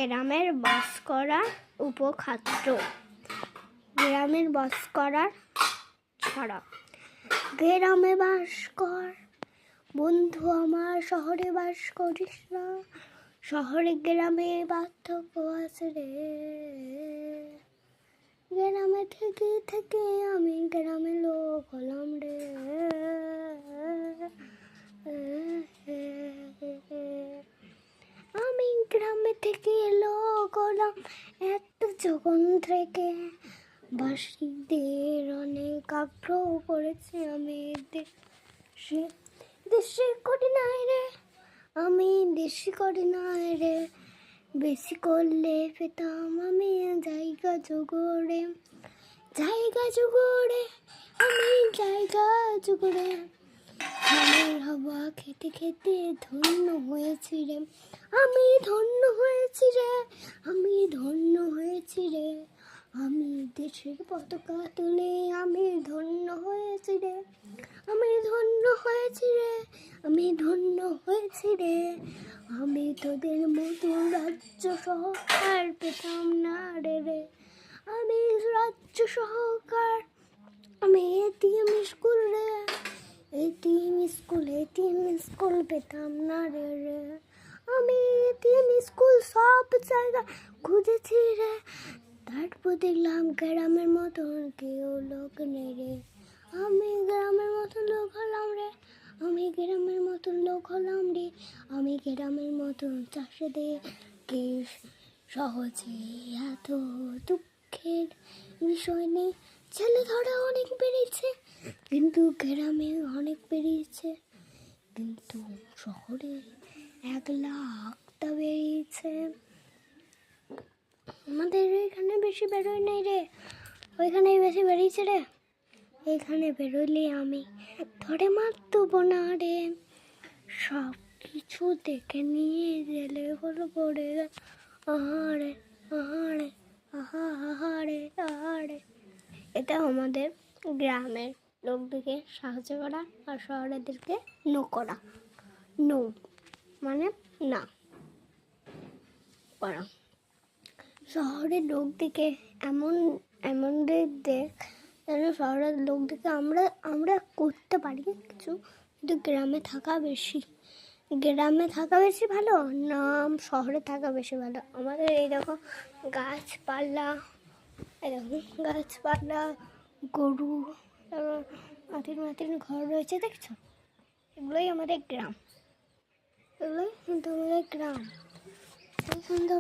গ্রামের বাস করার উপখাদ্য। গ্রামের বাস করার ছড়া। গ্রামে বাস কর বন্ধু আমার, শহরে বাস করিস না। শহরে গ্রামে পার্থক্য আছে রে। গ্রামে থেকে থেকে আমি গ্রামে লোক হলাম রে। আমি গ্রামে থেকে লোক হলাম এত যখন থেকে। বাসীদের অনেক আগ্রহ করেছি আমি দেশে। দেশে করি নাই রে, আমি দেশে করি নাই রে। বেশি করলে পেতাম আমি জায়গা জোগড়ে। জায়গা জোগড়ে আমি জায়গা জোগড়ে। ধানের হাওয়া খেতে খেতে ধন্য হয়েছি রে। আমি ধন্য হয়েছি রে, আমি ধন্য হয়েছি রে। আমি দেশের পতাকা তুলে আমি ধন্য হয়েছি রে। আমি ধন্য হয়েছি রে, আমি ধন্য হয়েছি রে। আমি তোদের মতো রাজ্য সহকার পেতাম না রে। আমি রাজ্য সহকার, আমি এটিএম স্কুল রে। এটিএম স্কুল পেতাম না রে। আমি এটিএম স্কুল সব জায়গা খুঁজেছি রে। তারপর দেখলাম গ্রামের মতন কেউ লোক নেই রে। আমি গ্রামের মতন লোক হলাম রে। আমি গ্রামের মতন লোক হলাম রে। আমি গ্রামের মতন চাষিদের কে সহজে এত দুঃখের বিষয় নেই। ছেলে ধরা অনেক বেড়েছে, কিন্তু গ্রামে অনেক বেরিয়েছে। কিন্তু শহরে 1,00,000টা বেরিয়েছে। আমাদের এখানে বেশি বেরোয় নাই রে, ওইখানেই বেশি বেরিয়েছে রে। এখানে বেরোলে আমি ধরে মার দেবো না রে। সব কিছু দেখে নিয়ে জেলে বলবো রে। আহারে আহারে আহারে আহারে। এটা আমাদের গ্রামের লোকদেরকে সাহায্য করা আর শহরেদেরকে নো করা। নো মানে না করা। শহরের লোক দিকে এমন দেখ যেন শহরের লোক দিকে আমরা করতে পারি কিছু, কিন্তু গ্রামে থাকা বেশি ভালো না শহরে থাকা বেশি ভালো। আমাদের এই দেখো গাছপালা, গরু, তারপর মাটির ঘর রয়েছে দেখছো, এগুলোই আমাদের গ্রাম। এগুলোই কিন্তু আমাদের গ্রাম। সুন্দর